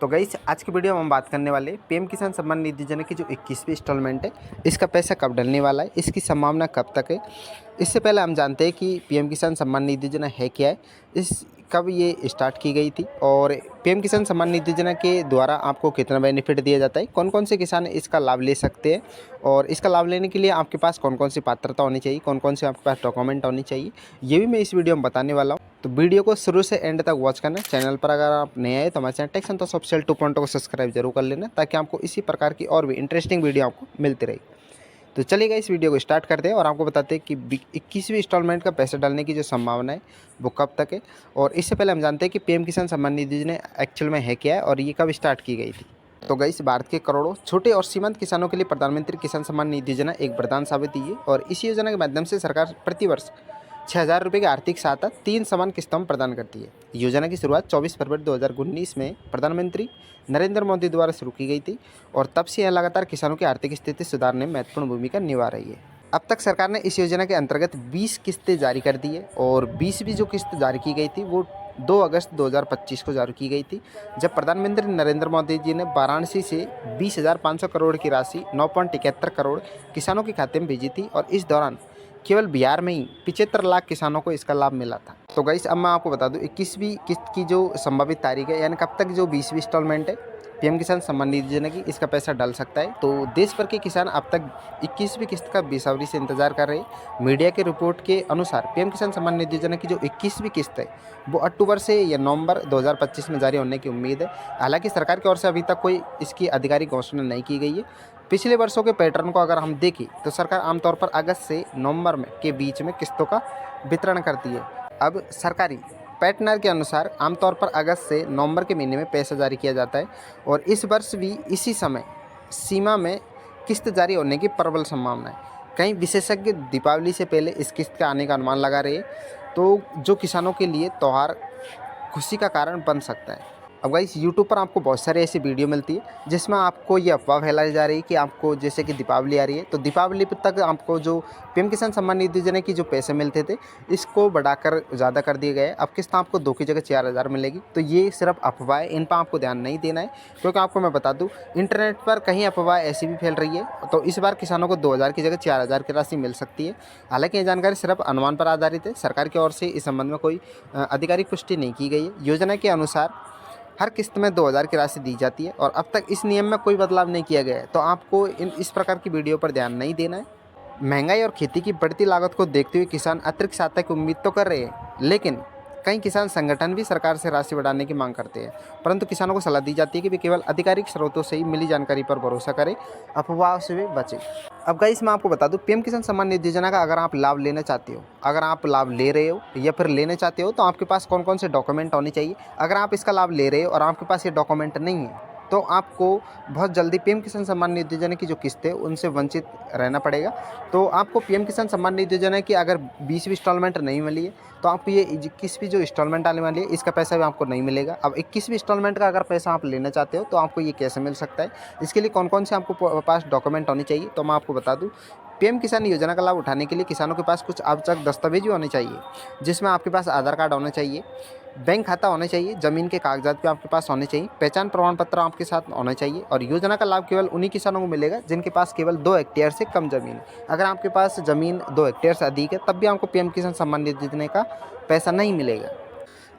तो गाइस आज की वीडियो में हम बात करने वाले पीएम किसान सम्मान निधि योजना की जो 21वीं इंस्टॉलमेंट है, इसका पैसा कब डलने वाला है, इसकी संभावना कब तक है। इससे पहले हम जानते हैं कि पीएम किसान सम्मान निधि योजना है क्या है, इस कब ये स्टार्ट की गई थी और पीएम किसान सम्मान निधि योजना के द्वारा आपको कितना बेनिफिट दिया जाता है, कौन कौन से किसान इसका लाभ ले सकते हैं और इसका लाभ लेने के लिए आपके पास कौन कौन सी पात्रता होनी चाहिए, कौन कौन से आपके पास डॉक्यूमेंट होनी चाहिए, ये भी मैं इस वीडियो में बताने वाला हूँ। तो वीडियो को शुरू से एंड तक वॉच करना। चैनल पर अगर आप नए आए तो हमारे चैनल टेक संतोष ऑफिशियल 2.0 को सब्सक्राइब जरूर कर लेना, ताकि आपको इसी प्रकार की और भी इंटरेस्टिंग वीडियो आपको मिलती रही। तो चलिएगा इस वीडियो को स्टार्ट करते हैं और आपको बताते हैं कि 21वीं इंस्टॉलमेंट का पैसा डालने की जो संभावना है वो कब तक है। और इससे पहले हम जानते हैं कि पीएम किसान सम्मान निधि योजना एक्चुअल में है क्या है और ये कब स्टार्ट की गई थी। तो गाइस भारत के करोड़ों छोटे और सीमांत किसानों के लिए प्रधानमंत्री किसान सम्मान निधि योजना एक वरदान साबित हुई है और इस योजना के माध्यम से सरकार प्रतिवर्ष 6,000 रुपये की आर्थिक सहायता 3 समान किस्तों में प्रदान करती है। योजना की शुरुआत 24 फरवरी 2019 में प्रधानमंत्री नरेंद्र मोदी द्वारा शुरू की गई थी और तब से यह लगातार किसानों की आर्थिक स्थिति सुधारने में महत्वपूर्ण भूमिका निभा रही है। अब तक सरकार ने इस योजना के अंतर्गत 20 किस्तें जारी कर दी है और 20वीं जो किस्त जारी की गई थी वो 2 अगस्त 2025 को जारी की गई थी, जब प्रधानमंत्री नरेंद्र मोदी जी ने वाराणसी से 20,500 करोड़ की राशि 9.71 करोड़ किसानों के खाते में भेजी थी और इस दौरान केवल बिहार में ही 75 लाख किसानों को इसका लाभ मिला था। तो गाइस अब मैं आपको बता दूं 21वीं किस्त की जो संभावित तारीख है, यानी कब तक जो 20वीं इंस्टॉलमेंट है पीएम किसान सम्मान निधि योजना की, इसका पैसा डल सकता है। तो देश भर के किसान अब तक 21वीं किस्त का बेसब्री से इंतजार कर रहे हैं। मीडिया के रिपोर्ट के अनुसार पीएम किसान सम्मान निधि योजना की जो 21वीं किस्त है वो अक्टूबर से या नवंबर 2025 में जारी होने की उम्मीद है। हालांकि सरकार की ओर से अभी तक कोई इसकी आधिकारिक घोषणा नहीं की गई है। पिछले वर्षों के पैटर्न को अगर हम देखें तो सरकार आमतौर पर अगस्त से नवंबर में के बीच में किस्तों का वितरण करती है। अब सरकारी पैटर्न के अनुसार आमतौर पर अगस्त से नवंबर के महीने में पैसा जारी किया जाता है और इस वर्ष भी इसी समय सीमा में किस्त जारी होने की प्रबल संभावना है। कई विशेषज्ञ दीपावली से पहले इस किस्त के आने का अनुमान लगा रहे हैं, तो जो किसानों के लिए त्यौहार खुशी का कारण बन सकता है। अब गाइस यूट्यूब पर आपको बहुत सारी ऐसी वीडियो मिलती है जिसमें आपको ये अफवाह फैलाई जा रही है कि आपको जैसे कि दीपावली आ रही है तो दीपावली तक आपको जो पीएम किसान सम्मान निधि योजना की जो पैसे मिलते थे इसको बढ़ाकर ज़्यादा कर दिए गए। अब किस्त आपको 2 की जगह 4,000 मिलेगी। तो ये सिर्फ अफवाह है, इन पर आपको ध्यान नहीं देना है, क्योंकि आपको मैं बता दूँ इंटरनेट पर कहीं अफवाह ऐसी भी फैल रही है। तो इस बार किसानों को 2,000 की जगह 4,000 की राशि मिल सकती है। हालांकि ये जानकारी सिर्फ अनुमान पर आधारित है, सरकार की ओर से इस संबंध में कोई आधिकारिक पुष्टि नहीं की गई है। योजना के अनुसार हर किस्त में 2,000 की राशि दी जाती है और अब तक इस नियम में कोई बदलाव नहीं किया गया है। तो आपको इस प्रकार की वीडियो पर ध्यान नहीं देना है। महंगाई और खेती की बढ़ती लागत को देखते हुए किसान अतिरिक्त सहायता की उम्मीद तो कर रहे हैं, लेकिन कई किसान संगठन भी सरकार से राशि बढ़ाने की मांग करते हैं, परंतु किसानों को सलाह दी जाती है कि वे केवल आधिकारिक स्रोतों से ही मिली जानकारी पर भरोसा करें, अफवाह से भी बचें। अब गाइस मैं आपको बता दूं पीएम किसान सम्मान निधि योजना का अगर आप लाभ लेना चाहते हो, अगर आप लाभ ले रहे हो या फिर लेना चाहते हो, तो आपके पास कौन कौन से डॉक्यूमेंट होने चाहिए। अगर आप इसका लाभ ले रहे हो और आपके पास ये डॉक्यूमेंट नहीं है तो आपको बहुत जल्दी पीएम किसान सम्मान निधि योजना की जो किस्त है उनसे वंचित रहना पड़ेगा। तो आपको पीएम किसान सम्मान निधि योजना की अगर 20वीं इंस्टॉलमेंट नहीं मिली है तो आपको ये 21वीं जो इंस्टॉलमेंट आने वाली है इसका पैसा भी आपको नहीं मिलेगा। अब 21वीं इंस्टॉलमेंट का अगर पैसा आप लेना चाहते हो तो आपको ये कैसे मिल सकता है, इसके लिए कौन कौन से आपको पास डॉक्यूमेंट होने चाहिए, तो मैं आपको बता दूँ। पीएम किसान योजना का लाभ उठाने के लिए किसानों के पास कुछ आवश्यक दस्तावेज भी होने चाहिए, जिसमें आपके पास आधार कार्ड होना चाहिए, बैंक खाता होना चाहिए, ज़मीन के कागजात भी आपके पास होने चाहिए, पहचान प्रमाण पत्र आपके साथ होना चाहिए। और योजना का लाभ केवल उन्हीं किसानों को मिलेगा जिनके पास केवल 2 हेक्टेयर से कम ज़मीन है। अगर आपके पास ज़मीन 2 हेक्टेयर से अधिक है तब भी आपको पीएम किसान सम्मान निधि योजना का पैसा नहीं मिलेगा।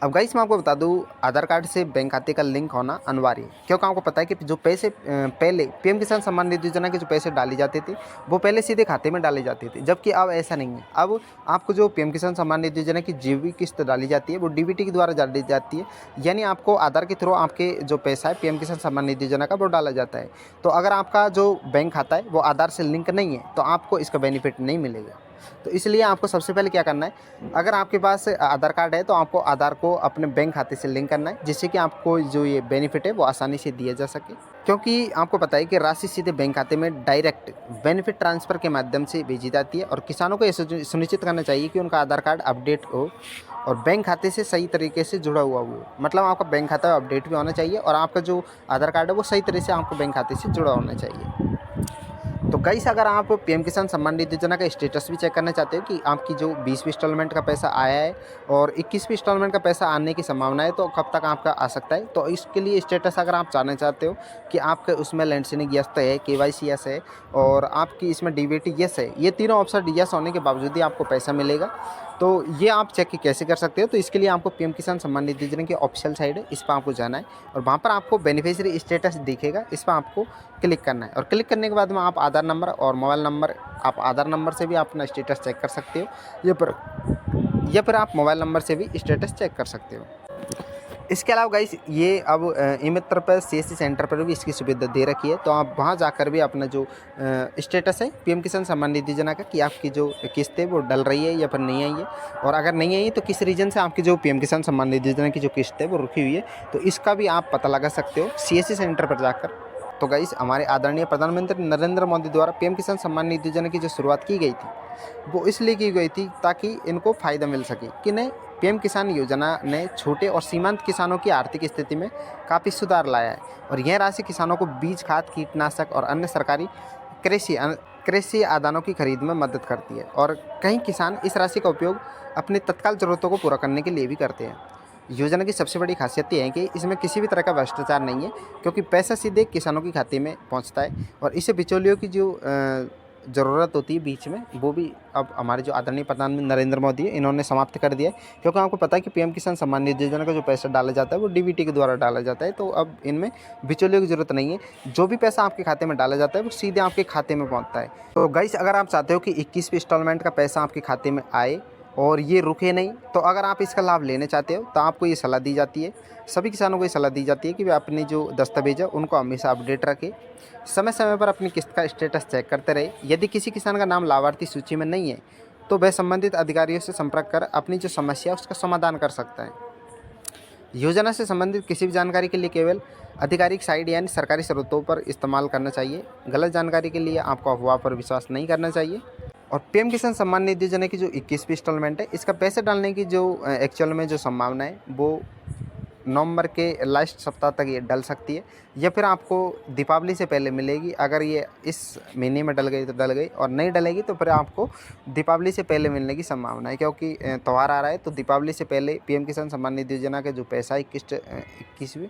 अब गाइस मैं आपको बता दूं आधार कार्ड से बैंक खाते का लिंक होना अनिवार्य है, क्योंकि आपको पता है कि जो पैसे पहले पीएम किसान सम्मान निधि योजना के जो पैसे डाले जाते थे वो पहले सीधे खाते में डाले जाते थे, जबकि अब ऐसा नहीं है। अब आपको जो पीएम किसान सम्मान निधि योजना की जीवी किस्त डाली जाती है वो डीबीटी के द्वारा डाली जाती है, यानी आपको आधार के थ्रू आपके जो पैसा है पीएम किसान सम्मान निधि योजना का वो डाला जाता है। तो अगर आपका जो बैंक खाता है वो आधार से लिंक नहीं है तो आपको इसका बेनिफिट नहीं मिलेगा। तो इसलिए आपको सबसे पहले क्या करना है, अगर आपके पास आधार कार्ड है तो आपको आधार को अपने बैंक खाते से लिंक करना है, जिससे कि आपको जो ये बेनिफिट है वो आसानी से दिया जा सके। क्योंकि आपको पता है कि राशि सीधे बैंक खाते में डायरेक्ट बेनिफिट ट्रांसफ़र के माध्यम से भेजी जाती है और किसानों को ये सुनिश्चित करना चाहिए कि उनका आधार कार्ड अपडेट हो और बैंक खाते से सही तरीके से जुड़ा हुआ हो। मतलब आपका बैंक खाता अपडेट भी होना चाहिए और आपका जो आधार कार्ड है वो सही तरह से आपको बैंक खाते से जुड़ा होना चाहिए। तो गाइस अगर आप पीएम किसान सम्मान निधि योजना का स्टेटस भी चेक करना चाहते हो कि आपकी जो 20वीं इंस्टॉलमेंट का पैसा आया है और 21वीं इंस्टॉलमेंट का पैसा आने की संभावना है, तो कब तक आपका आ सकता है, तो इसके लिए स्टेटस अगर आप जानना चाहते हो कि आपके उसमें लैंड सीलिंग यस है, केवाईसी यस है और आपकी इसमें डीबीटी यस है, ये तीनों ऑप्शन यस होने के बावजूद ही आपको पैसा मिलेगा। तो ये आप चेक कैसे कर सकते हो, तो इसके लिए आपको पीएम किसान सम्मान निधि योजना की ऑफिशियल साइट है, इस पर आपको जाना है और वहाँ पर आपको बेनिफिशियरी स्टेटस दिखेगा, इस पर आपको क्लिक करना है और क्लिक करने के बाद में आप आधार नंबर और मोबाइल नंबर, आप आधार नंबर से भी अपना स्टेटस चेक कर सकते हो या फिर आप मोबाइल नंबर से भी स्टेटस चेक कर सकते हो। इसके अलावा गाइस ये अब ई-मित्र पर सीएससी सेंटर पर भी इसकी सुविधा दे रखी है, तो आप वहाँ जाकर भी अपना जो स्टेटस है पीएम किसान सम्मान निधि योजना का कि आपकी जो किस्त है वो डल रही है या फिर नहीं आई है, और अगर नहीं आई है तो किस रीजन से आपकी जो पीएम किसान सम्मान निधि योजना की जो किस्त है वो रुकी हुई है, तो इसका भी आप पता लगा सकते हो सीएससी सेंटर पर जाकर। तो गाइस हमारे आदरणीय प्रधानमंत्री नरेंद्र मोदी द्वारा पीएम किसान सम्मान निधि योजना की जो शुरुआत की गई थी वो इसलिए की गई थी ताकि इनको फ़ायदा मिल सके कि नहीं, पीएम किसान योजना ने छोटे और सीमांत किसानों की आर्थिक स्थिति में काफ़ी सुधार लाया है और यह राशि किसानों को बीज, खाद, कीटनाशक और अन्य सरकारी कृषि आदानों की खरीद में मदद करती है और कई किसान इस राशि का उपयोग अपनी तत्काल ज़रूरतों को पूरा करने के लिए भी करते हैं। योजना की सबसे बड़ी खासियत ये है कि इसमें किसी भी तरह का भ्रष्टाचार नहीं है, क्योंकि पैसा सीधे किसानों के खाते में पहुंचता है और इससे बिचौलियों की जो ज़रूरत होती है बीच में, वो भी अब हमारे जो आदरणीय प्रधानमंत्री नरेंद्र मोदी है इन्होंने समाप्त कर दिया है, क्योंकि आपको पता है कि पीएम किसान सम्मान निधि योजना का जो पैसा डाला जाता है वो डीबीटी के द्वारा डाला जाता है, तो अब इनमें बिचौलियों की ज़रूरत नहीं है, जो भी पैसा आपके खाते में डाला जाता है वो सीधे आपके खाते में पहुँचता है। तो गाइस अगर आप चाहते हो कि 21वीं इंस्टॉलमेंट का पैसा आपके खाते में आए और ये रुके नहीं, तो अगर आप इसका लाभ लेना चाहते हो तो आपको ये सलाह दी जाती है, सभी किसानों को ये सलाह दी जाती है कि वे अपनी जो दस्तावेज है उनको हमेशा अपडेट रखें, समय समय पर अपनी किस्त का स्टेटस चेक करते रहे। यदि किसी किसान का नाम लाभार्थी सूची में नहीं है तो वह संबंधित अधिकारियों से संपर्क कर अपनी जो समस्या है उसका समाधान कर सकता है। योजना से संबंधित किसी भी जानकारी के लिए केवल आधिकारिक साइट यानी सरकारी स्रोतों पर इस्तेमाल करना चाहिए। गलत जानकारी के लिए आपको अफवाह पर विश्वास नहीं करना चाहिए। और पीएम किसान सम्मान निधि योजना की जो 21वीं इंस्टॉलमेंट है, इसका पैसे डालने की जो एक्चुअल में जो संभावना है वो नवंबर के लास्ट सप्ताह तक ये डल सकती है या फिर आपको दीपावली से पहले मिलेगी। अगर ये इस महीने में डल गई तो डल गई और नहीं डलेगी तो फिर आपको दीपावली से पहले मिलने की संभावना है, क्योंकि त्यौहार आ रहा है, तो दीपावली से पहले पीएम किसान सम्मान निधि योजना का जो पैसा है 21वीं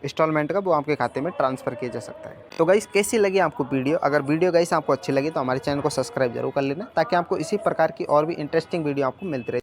इंस्टॉलमेंट का वो आपके खाते में ट्रांसफ़र किया जा सकता है। तो गाइस कैसी लगी आपको वीडियो? अगर वीडियो गाइस आपको अच्छी लगी तो हमारे चैनल को सब्सक्राइब जरूर कर लेना, ताकि आपको इसी प्रकार की और भी इंटरेस्टिंग वीडियो आपको मिलती रहे।